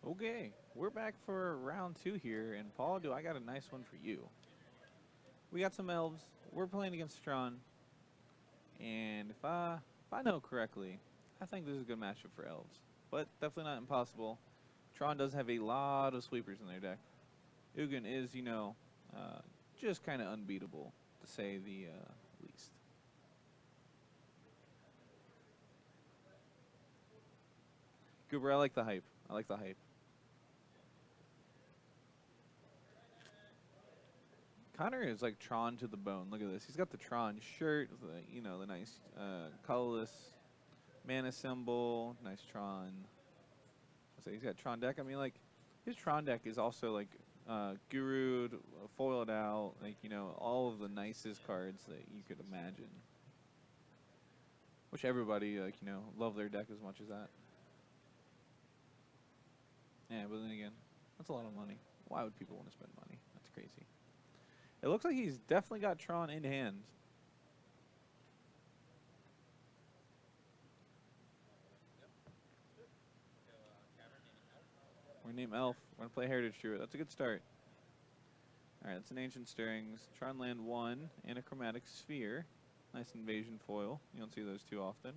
Okay, we're back for round 2 here, and Paul, I got a nice one for you. We got some elves. We're playing against Tron, and if I know correctly, I think this is a good matchup for elves, but definitely not impossible. Tron does have a lot of sweepers in their deck. Ugin is, just kind of unbeatable, to say the least. Goober, I like the hype. I like the hype. Connor is like Tron to the bone. Look at this. He's got the Tron shirt, the nice colorless mana symbol, nice Tron. So he's got Tron deck. I mean, like, his Tron deck is also like Guru'd, foiled out, like, all of the nicest cards that you could imagine. Which everybody, love their deck as much as that. Yeah, but then again, that's a lot of money. Why would people want to spend money? That's crazy. It looks like he's definitely got Tron in hand. We're going to name Elf. We're going to play Heritage Druid. That's a good start. Alright, that's an Ancient Stirrings. Tron land 1 and a Chromatic Sphere. Nice invasion foil. You don't see those too often.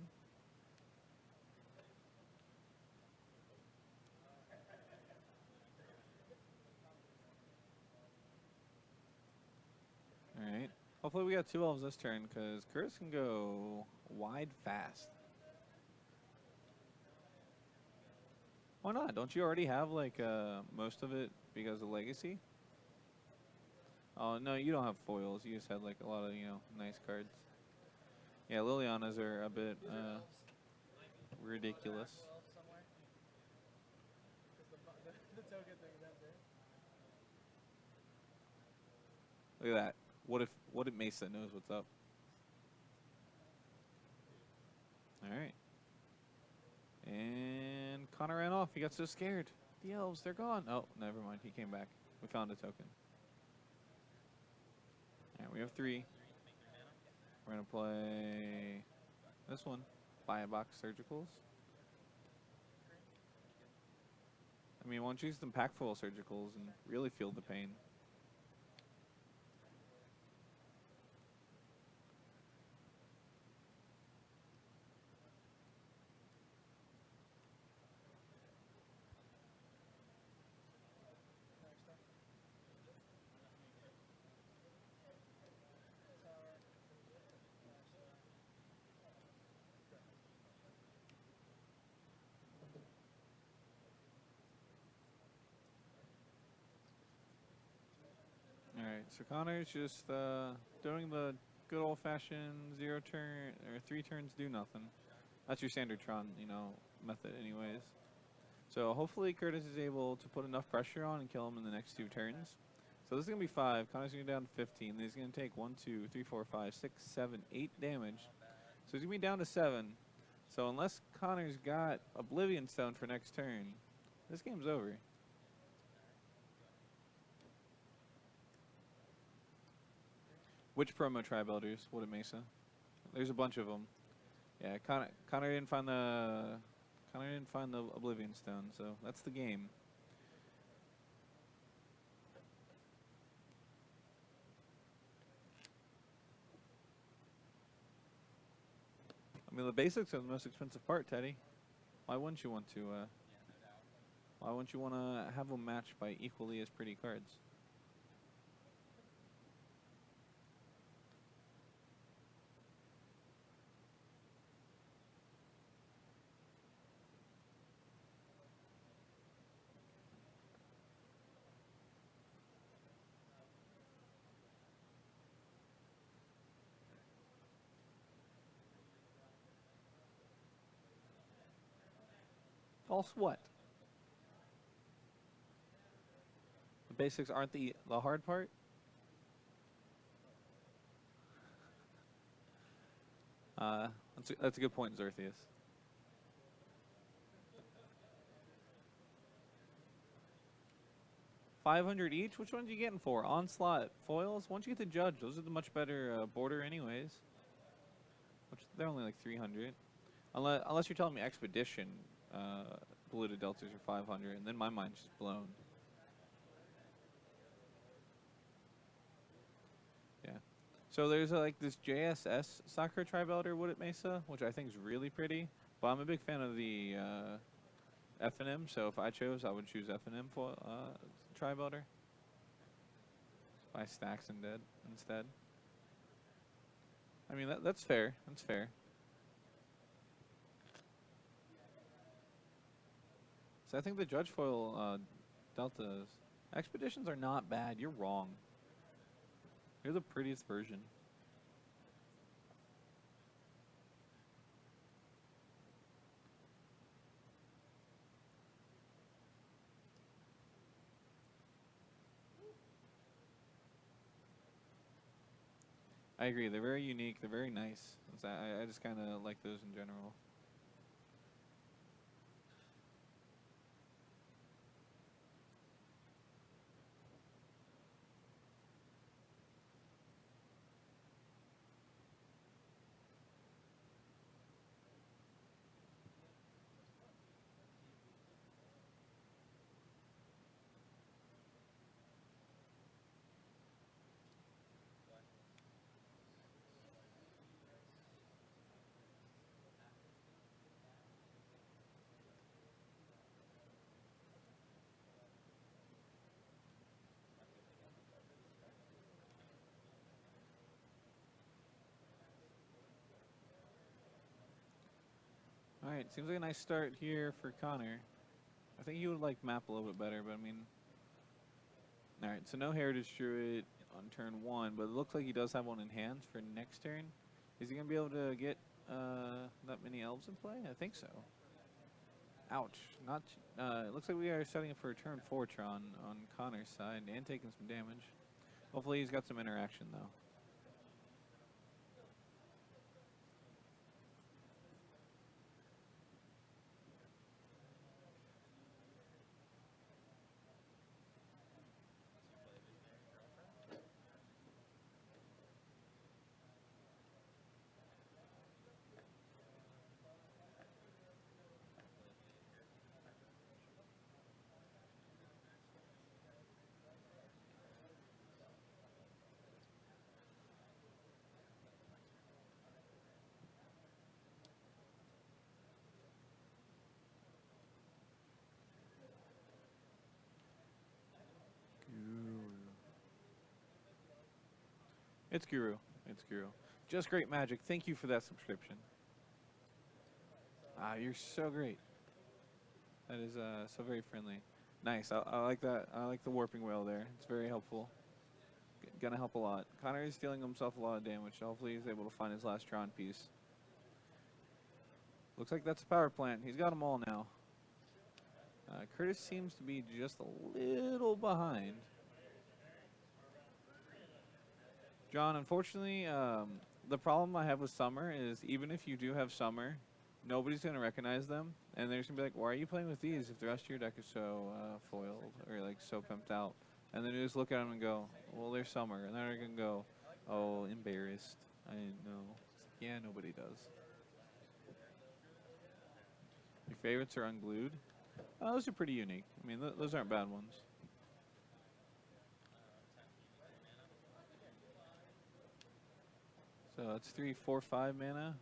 Alright. Hopefully we got 2 elves this turn, because Curtis can go wide fast. Why not? Don't you already have, like, most of it because of Legacy? Oh, no, you don't have foils. You just had, like, a lot of, nice cards. Yeah, Lilianas are a bit ridiculous. Look at that. What if Mesa knows what's up? Alright. And Connor ran off. He got so scared. The elves, they're gone. Oh, never mind. He came back. We found a token. Alright, we have 3. We're going to play this one. Buy a box Surgicals. I mean, why don't you use some pack full Surgicals and really feel the pain? Alright, so Connor's just doing the good old-fashioned 0 turn, or 3 turns do nothing. That's your standard Tron, method anyways. So hopefully Curtis is able to put enough pressure on and kill him in the next 2 turns. So this is going to be 5. Connor's going to go down to 15. Then he's going to take 1, 2, 3, 4, 5, 6, 7, 8 damage. So he's going to be down to 7. So unless Connor's got Oblivion Stone for next turn, this game's over. Which promo tribe elders? What at Mesa? There's a bunch of them. Yeah, Connor didn't find the Oblivion Stone, so that's the game. I mean, the basics are the most expensive part, Teddy. Why wouldn't you want to? Why wouldn't you want to have them matched by equally as pretty cards? False what? The basics aren't the hard part? That's a good point, Xertheus. $500 each? Which ones are you getting for? Onslaught foils? Once you get the Judge, those are the much better border anyways. Which they're only like 300. Unless you're telling me Expedition polluted deltas are 500, and then my mind's just blown. Yeah. So there's like this JSS Sakura Tri-Belter Wooded Mesa, which I think is really pretty. But I'm a big fan of the F&M, so if I chose, I would choose F&M for Tri-Belter. Buy stacks instead. I mean, that's fair. That's fair. So I think the Judge Foil Deltas Expeditions are not bad. You're wrong. You're the prettiest version. I agree. They're very unique. They're very nice. I just kind of like those in general. All right, seems like a nice start here for Connor. I think he would like map a little bit better, but I mean, all right. So no Heritage Druid on turn 1, but it looks like he does have one in hand for next turn. Is he gonna be able to get that many Elves in play? I think so. Ouch! Not. It looks like we are setting up for a turn 4 Tron on Connor's side and taking some damage. Hopefully he's got some interaction though. It's Guru. It's Guru. Just great magic. Thank you for that subscription. Ah, you're so great. That is so very friendly. Nice. I like that. I like the warping whale there. It's very helpful. Gonna help a lot. Connor is dealing himself a lot of damage. So hopefully he's able to find his last Tron piece. Looks like that's a power plant. He's got them all now. Curtis seems to be just a little behind. John, unfortunately, the problem I have with Summer is even if you do have Summer, nobody's going to recognize them. And they're just going to be like, why are you playing with these if the rest of your deck is so foiled or like so pimped out? And then you just look at them and go, well, they're Summer. And then they're going to go, oh, embarrassed. I didn't know. Yeah, nobody does. Your favorites are unglued. Oh, those are pretty unique. I mean, those aren't bad ones. So it's 3, 4, 5 mana.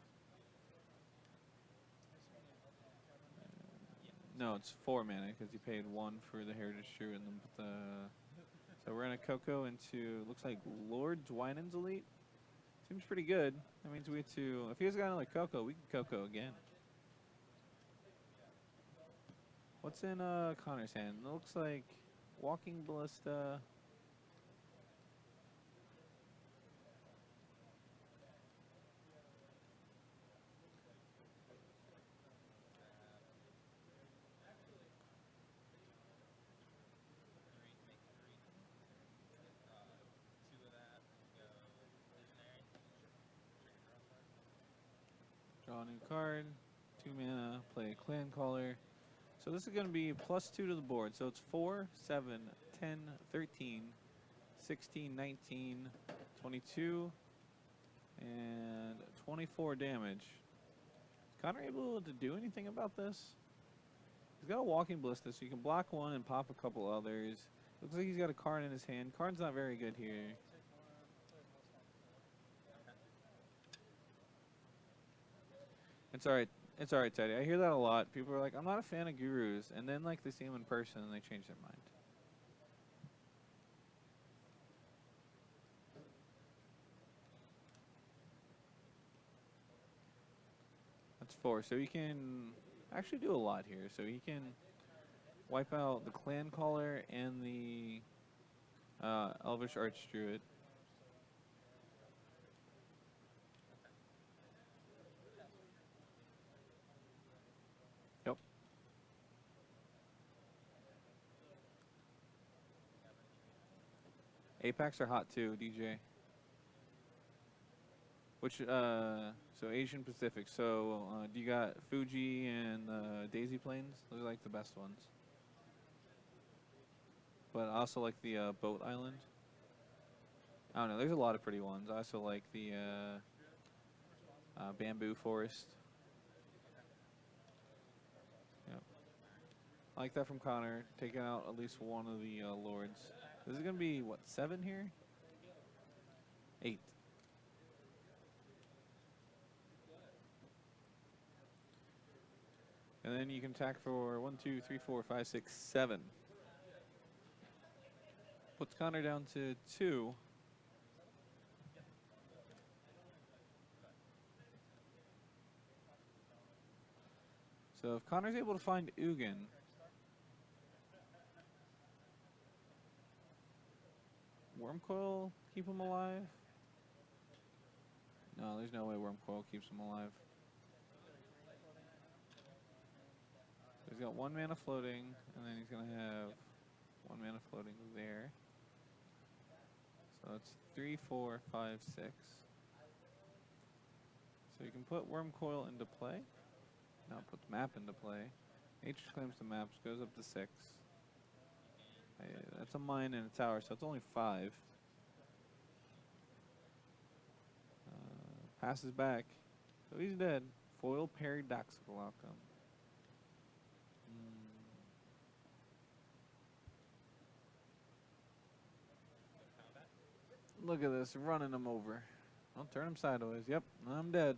No, it's 4 mana because you paid 1 for the Heritage True and then put the. So we're gonna Coco into looks like Lord's Winans Elite. Seems pretty good. That means we have to. If he has got another Coco, we can Coco again. What's in Connor's hand? It looks like Walking Ballista. Draw a new card. 2 mana. Play a Clan Caller. So this is going to be +2 to the board. So it's 4, 7, 10, 13, 16, 19, 22, and 24 damage. Is Connor able to do anything about this? He's got a walking ballista, so you can block one and pop a couple others. Looks like he's got a card in his hand. Card's not very good here. It's alright. It's alright, Teddy. I hear that a lot. People are like, I'm not a fan of gurus. And then, like, they see him in person and they change their mind. That's 4. So he can actually do a lot here. So he can wipe out the Clan Caller and the Elvish Archdruid. Yep. Apex are hot too, DJ. Which, so Asian Pacific. So, do you got Fuji and Daisy Plains? Those are like the best ones. But I also like the Boat Island. I don't know, there's a lot of pretty ones. I also like the Bamboo Forest. Yep. I like that from Connor, taking out at least one of the lords. This is going to be, what, 7 here? 8. And then you can attack for 1, 2, 3, 4, 5, 6, 7. Puts Connor down to 2. So if Connor's able to find Ugin, Wormcoil keep him alive? No, there's no way Wormcoil keeps him alive. He's got 1 mana floating, and then he's going to have 1 mana floating there. So it's 3, 4, 5, 6. So you can put Wormcoil into play. Now it puts map into play. H claims the maps, goes up to 6. That's a mine and a tower, so it's only 5. Passes back. So he's dead. Foil paradoxical outcome. Look at this, running him over. I'll turn him sideways. Yep, I'm dead.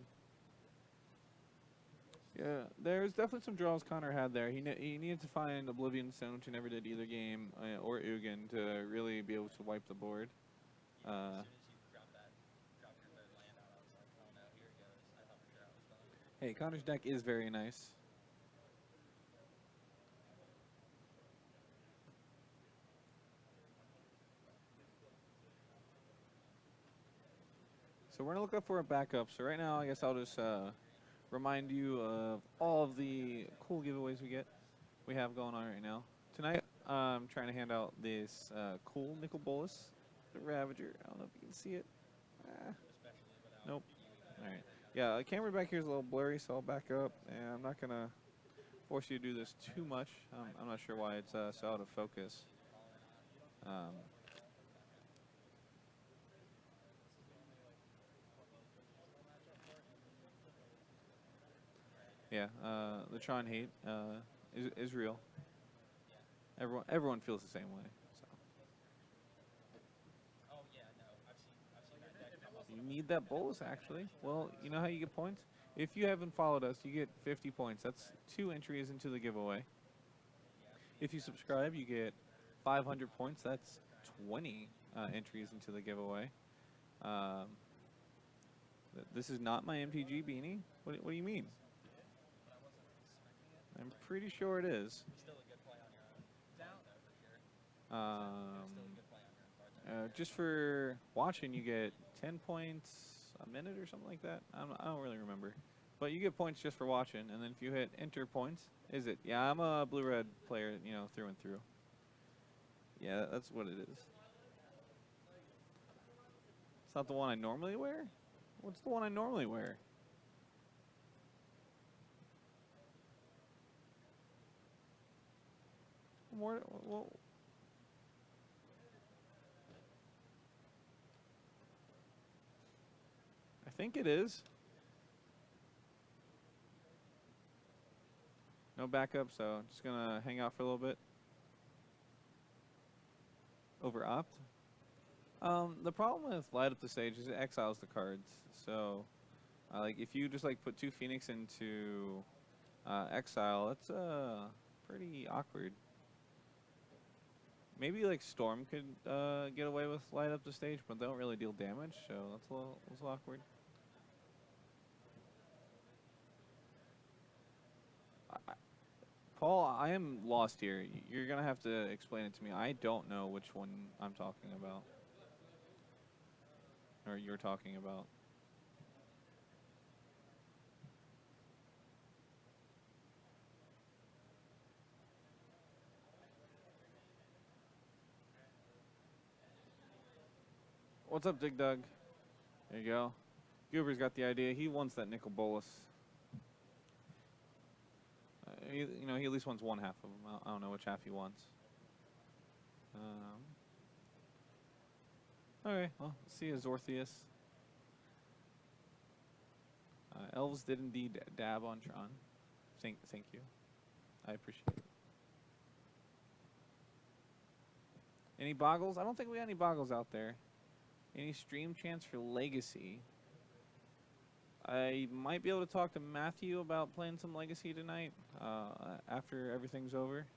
Yeah, there's definitely some draws Connor had there. He needed to find Oblivion Stone, which he never did either game, or Ugin to really be able to wipe the board. Hey, Connor's deck is very nice. So we're going to look up for a backup. So right now, I guess I'll just remind you of all of the cool giveaways we have going on right now. Tonight, I'm trying to hand out this cool Nicol Bolas, the Ravager. I don't know if you can see it. Nope. All right. Yeah, the camera back here is a little blurry, so I'll back up. And I'm not going to force you to do this too much. I'm not sure why it's so out of focus. Yeah, the Tron hate is real. Everyone feels the same way. So. You need that bolus, actually. Well, you know how you get points? If you haven't followed us, you get 50 points. That's 2 entries into the giveaway. If you subscribe, you get 500 points. That's 20 entries into the giveaway. This is not my MTG beanie. What do you mean? I'm pretty sure it is. Just for watching, you get 10 points a minute or something like that. I don't really remember. But you get points just for watching, and then if you hit enter points, is it? Yeah, I'm a blue-red player, you know, through and through. Yeah, that's what it is. It's not the one I normally wear? What's the one I normally wear? Well, I think it is. No backup, so just gonna hang out for a little bit. Over opt. The problem with light up the stage is it exiles the cards. So, like if you just like put 2 Phoenix into exile, that's pretty awkward. Maybe like Storm could get away with light up the stage, but they don't really deal damage, so that's a little awkward. Paul, I am lost here. You're gonna have to explain it to me. I don't know which one I'm talking about, or you're talking about. What's up, Dig Dug? There you go. Goober's got the idea. He wants that nickel bolus. He at least wants one half of them. I don't know which half he wants. Okay, well, let's see Azortheus. Elves did indeed dab on Tron. Thank you. I appreciate it. Any boggles? I don't think we got any boggles out there. Any stream chance for Legacy? I might be able to talk to Matthew about playing some Legacy tonight after everything's over.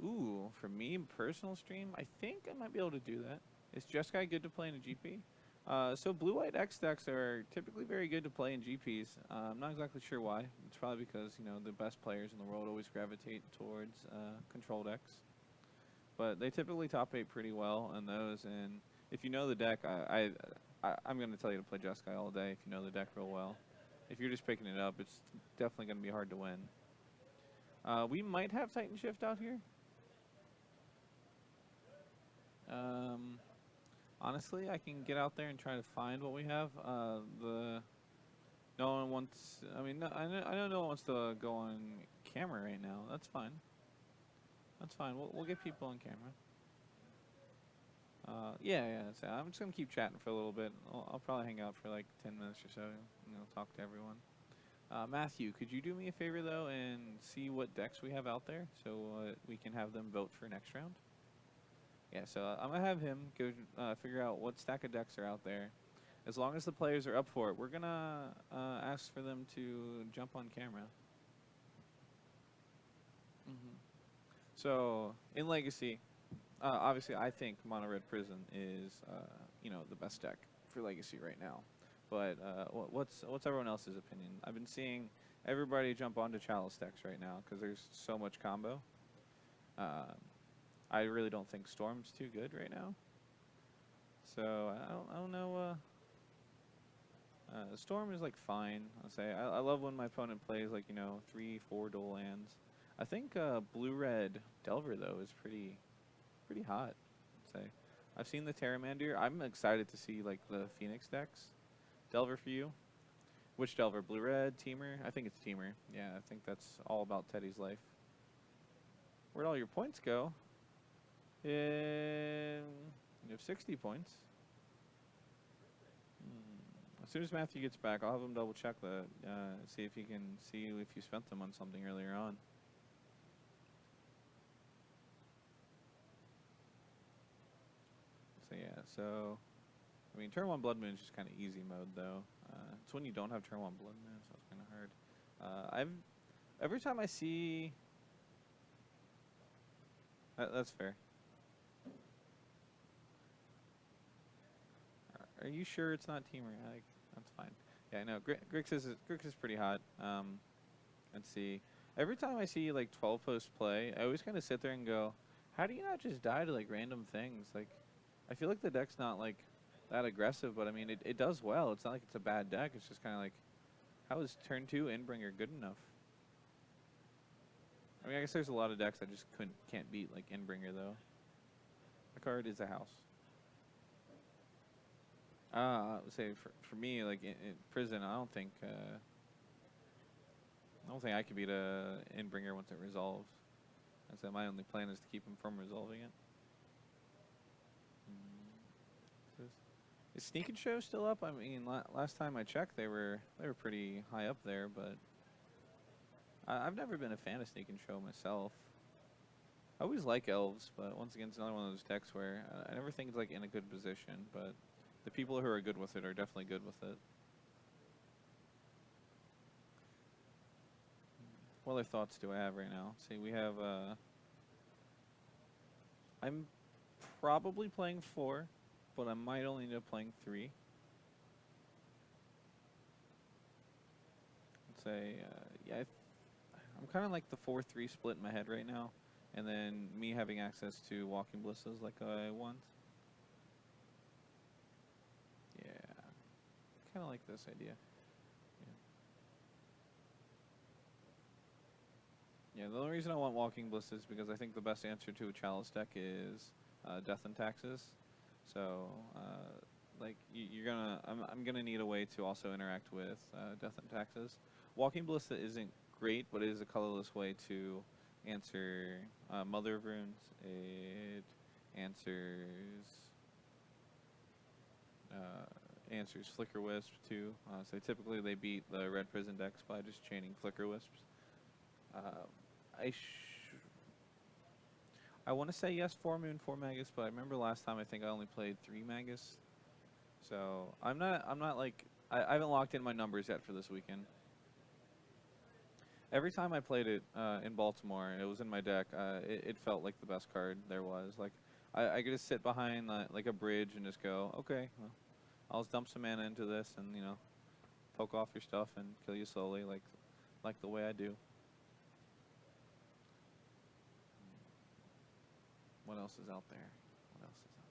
Ooh, for me, personal stream, I think I might be able to do that. Is Jeskai good to play in a GP? So blue-white X decks are typically very good to play in GPs. I'm not exactly sure why. It's probably because, the best players in the world always gravitate towards control decks. But they typically top 8 pretty well on those, and if you know the deck, I'm going to tell you to play Jeskai all day if you know the deck real well. If you're just picking it up, it's definitely going to be hard to win. We might have Titan Shift out here. Honestly, I can get out there and try to find what we have. No one wants. I mean, I know no one wants to go on camera right now. That's fine. That's fine. We'll get people on camera. Yeah. So I'm just gonna keep chatting for a little bit. I'll probably hang out for like 10 minutes or so. Talk to everyone. Matthew, could you do me a favor though and see what decks we have out there so we can have them vote for next round? Yeah, so I'm gonna have him go figure out what stack of decks are out there. As long as the players are up for it, we're gonna ask for them to jump on camera. So in Legacy, obviously I think Mono Red Prison is the best deck for Legacy right now. But what's everyone else's opinion? I've been seeing everybody jump onto Chalice decks right now because there's so much combo. I really don't think Storm's too good right now. So I don't know. Storm is like fine. I'll say I love when my opponent plays like 3-4 dual lands. I think blue-red Delver though is pretty hot. I'd say I've seen the Terramander. I'm excited to see like the Phoenix decks. Delver for you. Which Delver? Blue-red, Teamer? I think it's Teamer. Yeah, I think that's all about Teddy's life. Where'd all your points go? You have 60 points. As soon as Matthew gets back, I'll have him double check that, see if he can see if you spent them on something earlier on. So yeah, I mean, turn 1 Blood Moon is just kind of easy mode though. It's when you don't have turn 1 Blood Moon, so it's kind of hard. Every time I see, that's fair. Are you sure it's not Teamer? That's fine. Yeah, no, Grix is pretty hot. Let's see. Every time I see like 12 post play, I always kind of sit there and go, how do you not just die to like random things? Like, I feel like the deck's not like that aggressive, but I mean it does well. It's not like it's a bad deck. It's just kind of like, how is turn 2 Endbringer good enough? I mean, I guess there's a lot of decks that just can't beat like Endbringer though. The card is a house. I would say for me, like in prison, I don't think I could beat a Endbringer once it resolves. I said my only plan is to keep him from resolving it. Is Sneak and Show still up? I mean, last time I checked, they were pretty high up there, but I've never been a fan of Sneak and Show myself. I always like Elves, but once again, it's another one of those decks where I never think it's like in a good position, but the people who are good with it are definitely good with it. What other thoughts do I have right now? See, we have, I'm probably playing 4, but I might only end up playing 3. Let's say, yeah, I'm kind of like the 4-3 split in my head right now, and then me having access to Walking Blisses like I want. Yeah, kind of like this idea. Yeah, the only reason I want Walking Bliss is because I think the best answer to a Chalice deck is Death and Taxes. So, like, you're gonna, I'm gonna need a way to also interact with Death and Taxes. Walking Bliss isn't great, but it is a colorless way to answer Mother of Runes. It answers Flicker Wisp too. So typically they beat the Red Prison decks by just chaining Flicker Wisps. I want to say yes, 4 Moon, 4 Magus, but I remember last time I think I only played 3 Magus. So I'm not like, I haven't locked in my numbers yet for this weekend. Every time I played it in Baltimore, it was in my deck, it felt like the best card there was. Like, I could just sit behind like a bridge and just go, okay, well, I'll just dump some mana into this and, you know, poke off your stuff and kill you slowly like the way I do. What else is out there? What else is out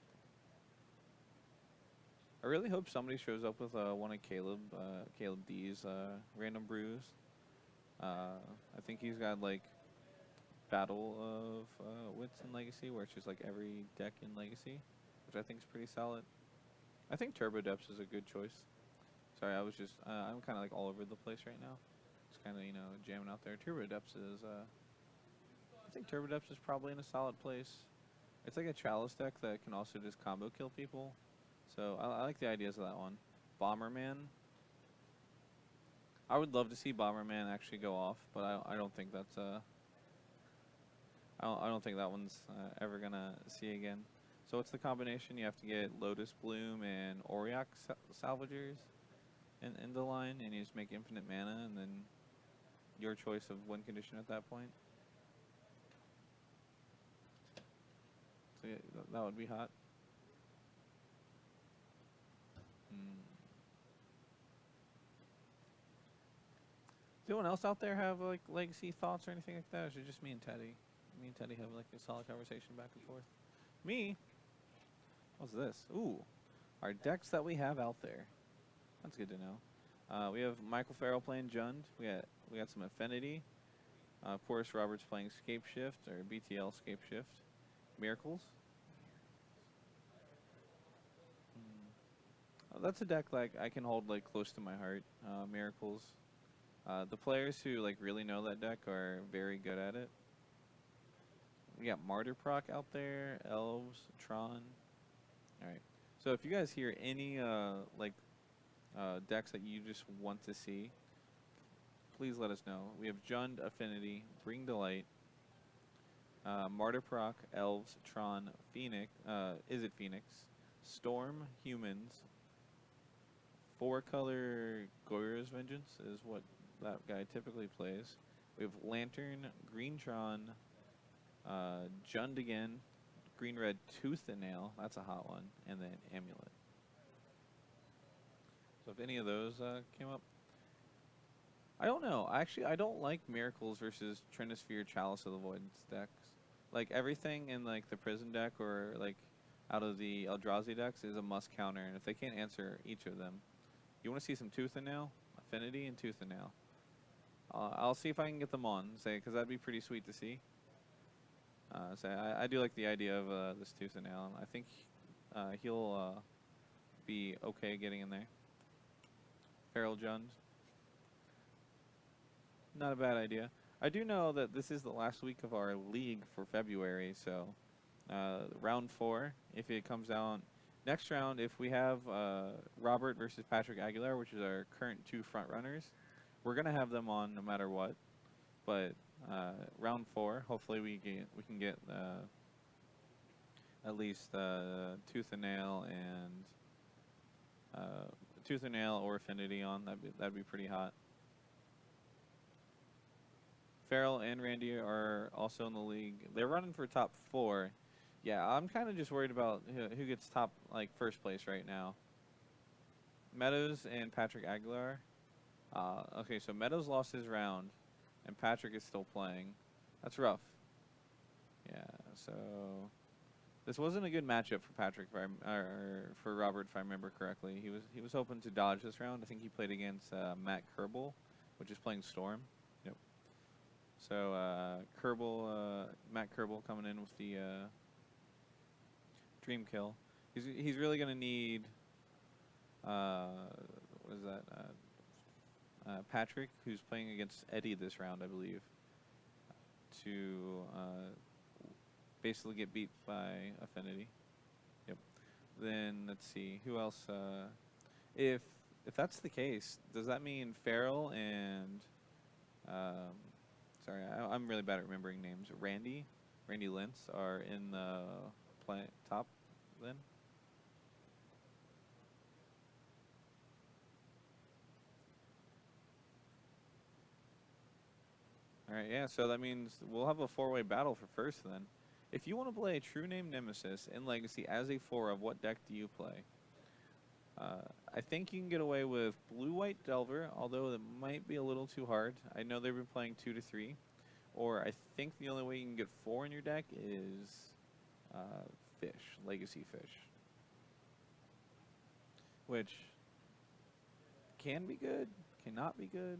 there? I really hope somebody shows up with one of Caleb D's random brews. I think he's got like Battle of Wits in Legacy, where it's just like every deck in Legacy, which I think is pretty solid. I think Turbo Depths is a good choice. Sorry, I was just I'm kind of like all over the place right now. Just kind of, you know, jamming out there. Turbo Depths is I think Turbo Depths is probably in a solid place. It's like a Chalice deck that can also just combo kill people. So I like the ideas of that one. Bomberman. I would love to see Bomberman actually go off, but I don't think that's I don't think that one's ever gonna see again. So what's the combination? You have to get Lotus Bloom and Auriok Salvagers in the line, and you just make infinite mana, and then your choice of win condition at that point. So yeah, that would be hot. Does anyone else out there have like legacy thoughts or anything like that? Or is it just me and Teddy? Me and Teddy have like a solid conversation back and forth. Me? What's this? Ooh, our decks that we have out there. That's good to know. We have Michael Farrell playing Jund. We got some Affinity. Porus Roberts playing Scape Shift or BTL Scape Shift. Miracles. That's a deck like I can hold like close to my heart. Miracles. The players who like really know that deck are very good at it. We got Martyr Proc out there, Elves, Tron. Alright. So if you guys hear any decks that you just want to see, please let us know. We have Jund, Affinity, Bring Delight, Martyr Proc, Elves, Tron, Phoenix, is it Phoenix? Storm, Humans, 4-color Goyra's Vengeance is what that guy typically plays. We have Lantern, Green Tron, Jund again, Green-Red Tooth and Nail, that's a hot one, and then Amulet. So if any of those came up, I don't know. Actually, I don't like Miracles versus Trinisphere Chalice of the Voidance decks. Like everything in like the Prison deck or like out of the Eldrazi decks is a must counter, and if they can't answer each of them, you want to see some Tooth and Nail, Affinity, and Tooth and Nail. I'll see if I can get them on, say, because that'd be pretty sweet to see. I do like the idea of this Tooth and Nail, and I think he'll be okay getting in there. Feral Jund. Not a bad idea. I do know that this is the last week of our league for February, so round 4, if it comes out. Next round, if we have Robert versus Patrick Aguilar, which is our current 2 front runners, we're going to have them on no matter what. but round 4, hopefully we can get at least Tooth and Nail and Tooth and Nail or Affinity on. That'd be pretty hot. Farrell and Randy are also in the league. They're running for top 4. Yeah, I'm kind of just worried about who gets top, like, first place right now. Meadows and Patrick Aguilar. Okay, so Meadows lost his round, and Patrick is still playing. That's rough. Yeah, so this wasn't a good matchup for Patrick, or for Robert, if I remember correctly. He was hoping to dodge this round. I think he played against Matt Kerbal, which is playing Storm. Yep. So Matt Kerbal coming in with the Dream Kill. He's really gonna need what is that? Patrick, who's playing against Eddie this round, I believe, to basically get beat by Affinity. Yep. Then let's see who else. If that's the case, does that mean Farrell and sorry, I'm really bad at remembering names. Randy Lentz are in the top then? All right, yeah. So that means we'll have a 4-way battle for first then. If you want to play a True Name Nemesis in Legacy as a 4 of, what deck do you play? I think you can get away with Blue-White Delver, although it might be a little too hard. I know they've been playing 2 to 3. Or I think the only way you can get 4 in your deck is Fish, Legacy Fish. Which can be good, cannot be good.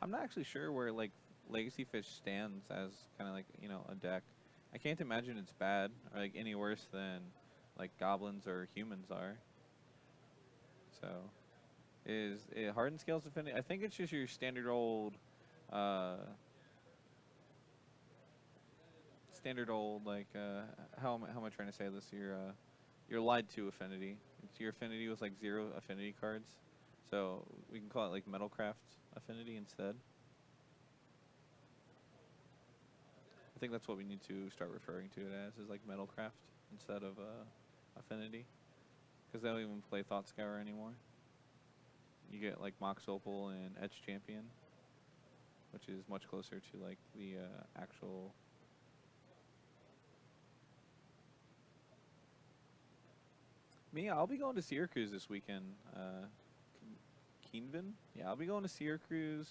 I'm not actually sure where, like, Legacy Fish stands as kind of like, a deck. I can't imagine it's bad or like any worse than like goblins or humans are. So is it Hardened Scales Affinity? I think it's just your standard old like how am I trying to say this? Your lied to affinity. It's your affinity with like 0 affinity cards. So we can call it like Metalcraft Affinity instead. I think that's what we need to start referring to it as, is like Metalcraft instead of Affinity. Because they don't even play Thought Scour anymore. You get like Mox Opal and Edge Champion, which is much closer to like the actual. Me, I'll be going to Syracuse this weekend. Keenvin? Yeah, I'll be going to Syracuse.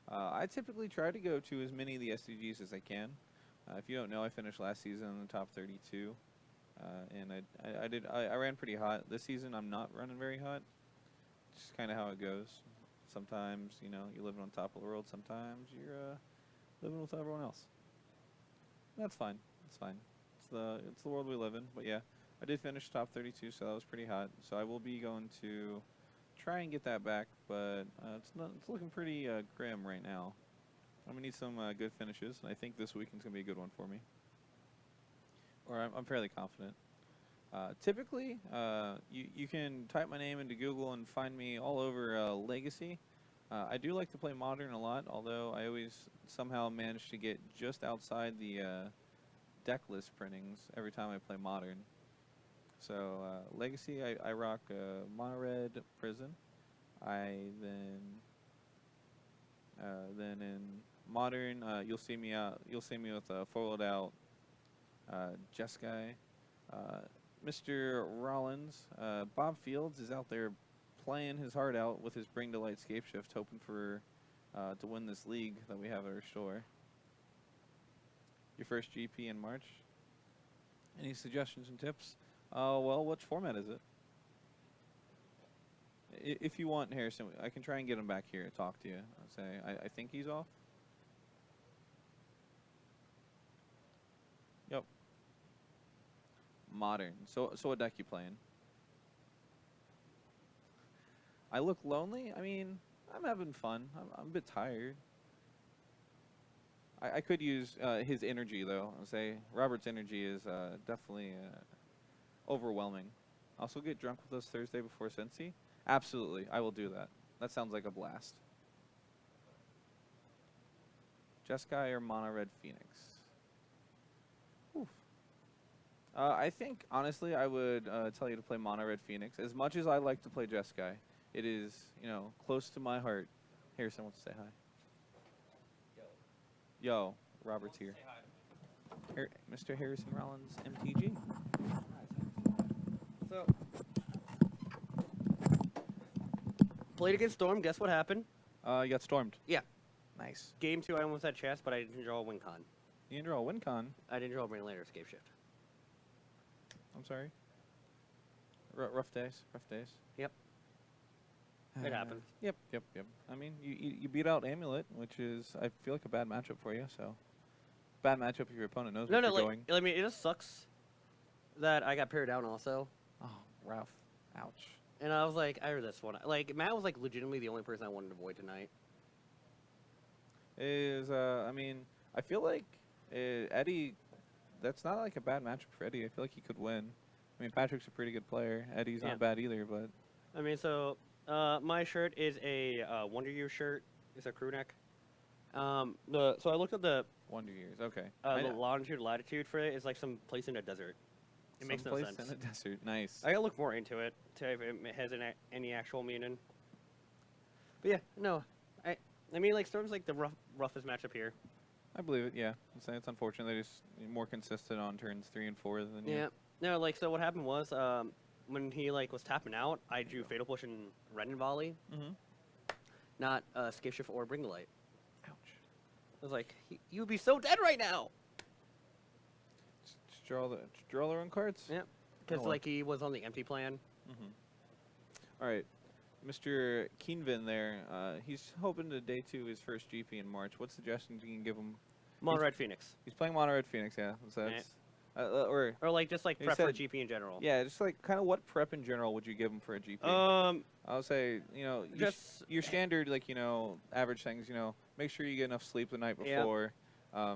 I typically try to go to as many of the SDGs as I can. If you don't know, I finished last season in the top 32, and I ran pretty hot. This season, I'm not running very hot. It's just kind of how it goes. Sometimes, you're living on top of the world. Sometimes you're living with everyone else. That's fine. It's fine. It's the world we live in. But yeah, I did finish top 32, so that was pretty hot. So I will be going to try and get that back, but it's looking pretty grim right now. I'm going to need some good finishes, and I think this weekend's going to be a good one for me. Or I'm fairly confident. Typically, you can type my name into Google and find me all over Legacy. I do like to play Modern a lot, although I always somehow manage to get just outside the deck list printings every time I play Modern. So Legacy, I rock Mono Red Prison. Then in Modern, you'll see me with a foiled out Jeskai. Mr. Rollins, Bob Fields is out there playing his heart out with his Bring to Light Scapeshift, hoping for to win this league that we have at our store. Your first GP in March. Any suggestions and tips? Well, which format is it? If you want, Harrison, I can try and get him back here and talk to you. I'll say I think he's off. Yep. Modern. So what deck you playing? I look lonely? I mean, I'm having fun. I'm a bit tired. I could use his energy, though. I'll say Robert's energy is definitely overwhelming. Also get drunk with us Thursday before Cincy? Absolutely. I will do that. That sounds like a blast. Jeskai or Mono Red Phoenix? Oof. I think, honestly, I would tell you to play Mono Red Phoenix. As much as I like to play Jeskai, it is, close to my heart. Harrison wants to say hi. Yo, Robert's here. Mr. Harrison Rollins, MTG. So, played against Storm. Guess what happened? You got stormed. Yeah. Nice. Game 2, I almost had chess, but I didn't draw a win con. You didn't draw a win con. I didn't draw a bring later escape shift. I'm sorry. Rough days. Rough days. Yep. It happens. Yep. I mean, you beat out Amulet, which is, I feel like, a bad matchup for you. So, bad matchup if your opponent knows what you're going. I mean, it just sucks that I got paired down also. Oh, rough. Ouch. And I was like, I heard this one. Like, Matt was like legitimately the only person I wanted to avoid tonight. I mean, I feel like Eddie, that's not like a bad matchup for Eddie. I feel like he could win. I mean, Patrick's a pretty good player. Eddie's not bad either, but. I mean, so my shirt is a Wonder Years shirt. It's a crew neck. So I looked at the Wonder Years. Okay. the longitude latitude for it is like some place in a desert. It makes no sense. Someplace in a desert. Nice. I gotta look more into it to if it has any actual meaning. But yeah, no, I mean, like, Storm's like the roughest matchup here. I believe it. Yeah, it's unfortunate they're just more consistent on turns 3 and 4 than you. Yeah. No, like, so what happened was when he like was tapping out, I drew Fatal Push and Red and Volley. Mm-hmm. Not Escape Shift or Bring the Light. Ouch. I was like, you would be so dead right now. Just draw their own cards. Yeah. Because like he was on the empty plan. Mm-hmm. All right. Mr. Keenvin there, he's hoping to day 2 his first GP in March. What suggestions you can give him? Mono Red Phoenix. He's playing Mono Red Phoenix, yeah. So that's, or like just like prep for a GP in general. Yeah, just like kind of what prep in general would you give him for a GP? I'll say, just your standard, like, average things, make sure you get enough sleep the night before. Yeah.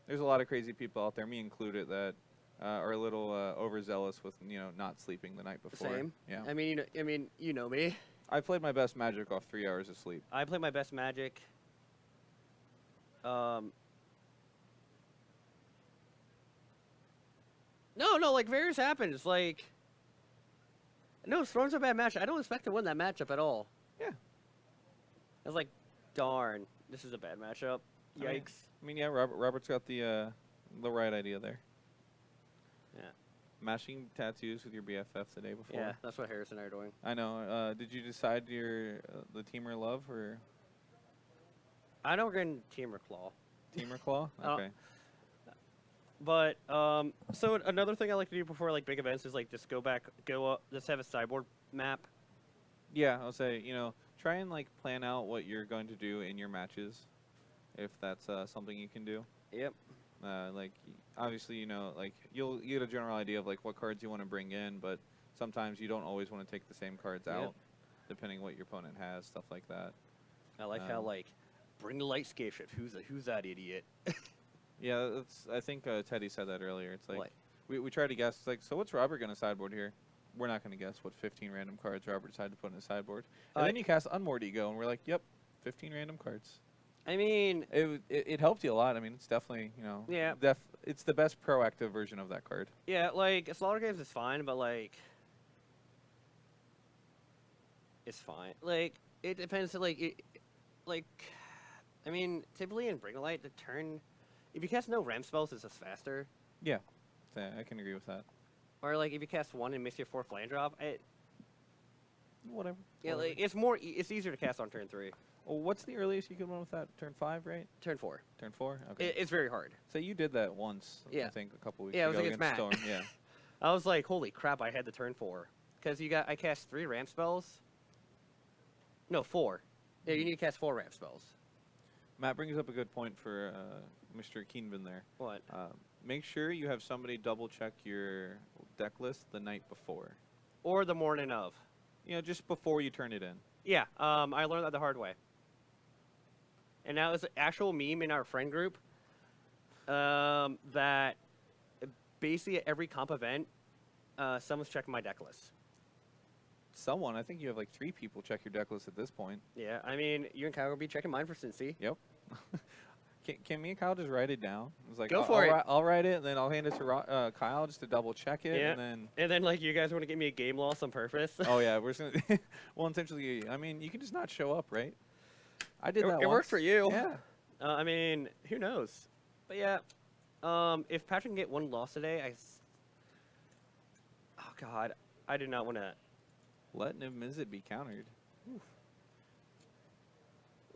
There's a lot of crazy people out there, me included, that are a little overzealous with, not sleeping the night before. Same. Yeah. I mean, you know me. I played my best Magic off 3 hours of sleep. I played my best Magic. No, like, various happens. Like, no, Storm's a bad match. I don't expect to win that matchup at all. Yeah. I was like, darn, this is a bad matchup. Yikes. I mean, yeah, Robert's got the right idea there. Yeah. Matching tattoos with your BFF the day before. Yeah, that's what Harrison and I are doing. I know. Did you decide the Teamer Love or? I know we're getting Teamer Claw. Teamer Claw? Okay. But so another thing I like to do before like big events is like just go up, just have a sideboard map. Yeah, I'll say try and like plan out what you're going to do in your matches, if that's something you can do. Yep. Like obviously like you'll get a general idea of like what cards you want to bring in, but sometimes you don't always want to take the same cards out, depending what your opponent has, stuff like that. I like how like bring the light escape shift. Who's that idiot? Yeah, I think Teddy said that earlier. It's like we try to guess. It's like, so what's Robert gonna sideboard here? We're not gonna guess what 15 random cards Robert decided to put in his sideboard. And then you cast Unmoored Ego, and we're like, yep, 15 random cards. I mean, it helped you a lot. I mean, it's definitely it's the best proactive version of that card. Yeah, like Slaughter Games is fine, but like it's fine. Like it depends. I mean, typically in Bring a Light, the turn, if you cast no ramp spells, it's just faster. Yeah, I can agree with that. Or like if you cast 1 and miss your 4th land drop, whatever. Yeah, whatever. like it's easier to cast on turn 3. Well, what's the earliest you can win with that? Turn 5, right? Turn 4. Turn 4. Okay. It's very hard. So you did that once. Yeah. I think a couple weeks Yeah, ago it was against Matt. Storm. Yeah. I was like, holy crap! I had the turn 4 because I cast 3 ramp spells. No, 4. Yeah, you need to cast 4 ramp spells. Matt brings up a good point for Mr. Keenvin there. What? Make sure you have somebody double check your deck list the night before. Or the morning of. Just before you turn it in. Yeah, I learned that the hard way. And now it's an actual meme in our friend group that basically at every comp event, someone's checking my deck list. Someone, I think you have like 3 people check your deck list at this point. Yeah, I mean, you and Kyle will be checking mine for Cincy. Yep. Can me and Kyle just write it down? It's like, Go for it. I'll write it, and then I'll hand it to Kyle just to double check it, Yeah. and then. And then, like, you guys want to give me a game loss on purpose? Oh yeah, we're just gonna. Well, intentionally. I mean, you can just not show up, right? I did that. It worked for once. you. Yeah. I mean, who knows? But yeah, if Patrick can get one loss today, oh God, I do not want to. Letting him visit be countered. Oof.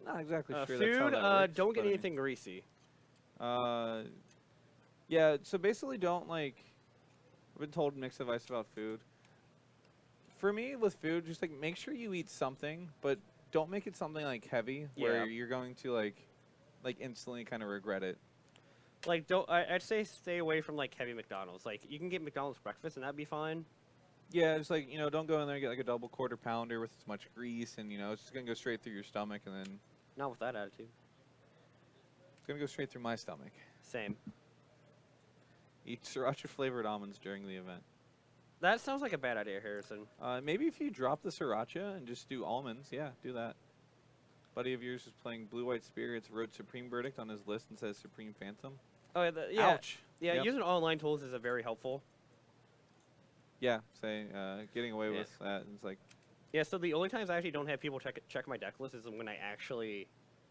Not exactly sure Food, that's how that works, don't get but I mean- anything greasy. Yeah. So basically, don't like. I've been told mixed advice about food. For me, with food, just like make sure you eat something, but don't make it something like heavy where Yeah. you're going to like instantly kind of regret it. Like, I'd say stay away from like heavy McDonald's. Like, you can get McDonald's breakfast and that'd be fine. Yeah, it's like, don't go in there and get like a double quarter pounder with as much grease, and it's just gonna go straight through your stomach, and then Not with that attitude. it's gonna go straight through my stomach. Same. Eat sriracha flavored almonds during the event. That sounds like a bad idea, Harrison. Maybe if you drop the sriracha and just do almonds, yeah, do that. Buddy of yours is playing Blue White Spirits, wrote Supreme Verdict on his list and says Supreme Phantom. Oh yeah, Ouch. Yeah, Yep. using online tools is a very helpful. Yeah, getting away Yeah. with that. It's like, Yeah, so the only times I actually don't have people check my deck list is when I actually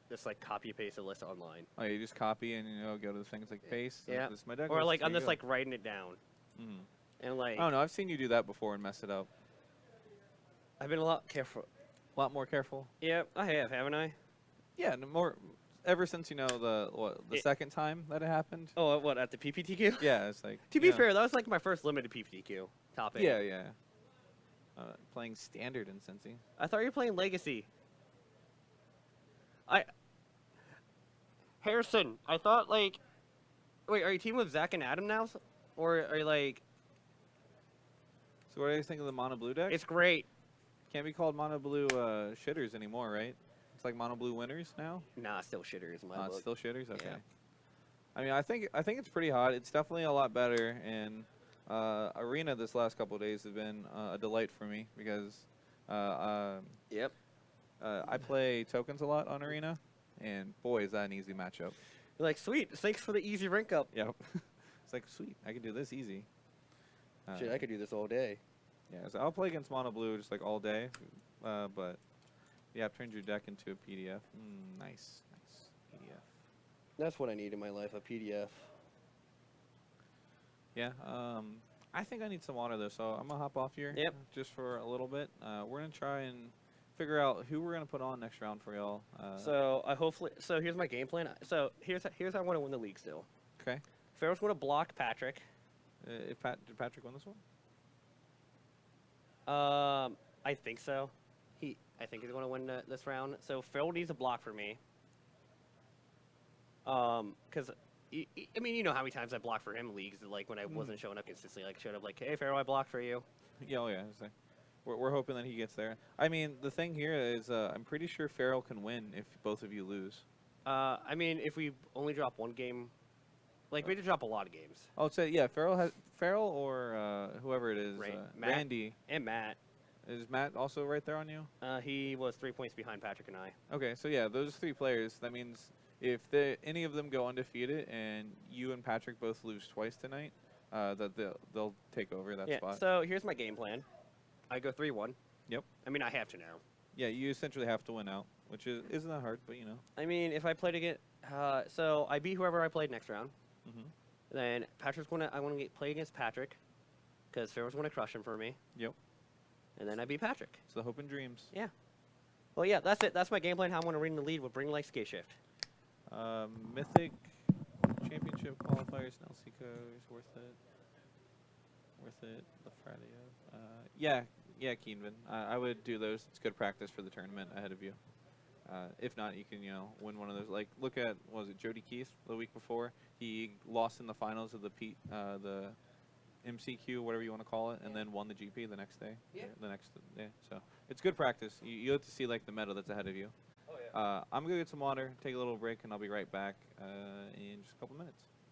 just like copy paste a list online. oh, you just copy and go to the things like paste. and Yeah. This is my deck Or list, like here I'm you just go. like writing it down. Mhm. And like Oh no, I've seen you do that before and mess it up. I've been a lot careful. A lot more careful. Yeah, I have, haven't I? Yeah, no more. Ever since the second time that it happened. Oh, what at the PPTQ? Yeah, it's like. To be fair, that was like my first limited PPTQ topic. Yeah, yeah. Playing standard in Cincy. I thought you were playing Legacy. Harrison, I thought like, wait, are you teaming with Zach and Adam now, or are you like? So what do you think of the mono blue deck? It's great. Can't be called mono blue shitters anymore, right? It's like mono blue winners now. Nah, still shitters in my It's book. still shitters. Okay. Yeah. I mean, I think it's pretty hot. It's definitely a lot better, and Arena this last couple of days has been a delight for me because Yep. I play tokens a lot on Arena, and boy, is that an easy matchup. You're like, sweet. Thanks for the easy rank up. Yep. It's like, sweet, I can do this easy. Shit, I could do this all day. Yeah, so I'll play against mono blue just like all day, but yeah, I've turned your deck into a PDF. Nice PDF. That's what I need in my life, a PDF. Yeah, I think I need some water though, so I'm gonna hop off here. Yep. Just for a little bit. We're gonna try and figure out who we're gonna put on next round for y'all. So here's my game plan. So here's how I want to win the league still. Okay. Pharaoh's going to block Patrick. Did Patrick win this one? I think so. I think he's going to win this round. So Phil needs a block for me. Because I mean, you know how many times I blocked for him in leagues, like when I wasn't showing up consistently, like showed up like, hey Pharaoh, I blocked for you. Yeah, oh yeah. It's like, we're hoping that he gets there. I mean, the thing here is, I'm pretty sure Farrell can win if both of you lose. I mean, if we only drop one game, like we had to drop a lot of games. I'll say, yeah, Farrell or whoever it is, Matt. Randy. And Matt. Is Matt also right there on you? He was 3 points behind Patrick and I. Okay, so yeah, those 3 players. That means if any of them go undefeated and you and Patrick both lose twice tonight, that they'll take over that spot. So here's my game plan. I go 3-1. Yep. I mean, I have to now. Yeah, you essentially have to win out, which isn't that hard, but you know. I mean, if I played against, so I beat whoever I played next round. Mhm. Then I want to play against Patrick, because Pharaoh's going to crush him for me. Yep. And then I beat Patrick. It's the hope and dreams. Yeah. Well, yeah, that's it. That's my game plan. How I want to win the lead with Bring Like Skate Shift. Mythic Championship qualifiers and LCCO is worth it. Worth it. The Friday of. Yeah, Keenvan. I would do those. It's good practice for the tournament ahead of you. If not, you can win one of those. Like look at what was it, Jody Keith the week before? He lost in the finals of the MCQ, whatever you want to call it, and then won the GP the next day. Yeah. The next day. So it's good practice. You have to see like the meta that's ahead of you. Oh yeah. I'm gonna get some water, take a little break, and I'll be right back in just a couple minutes.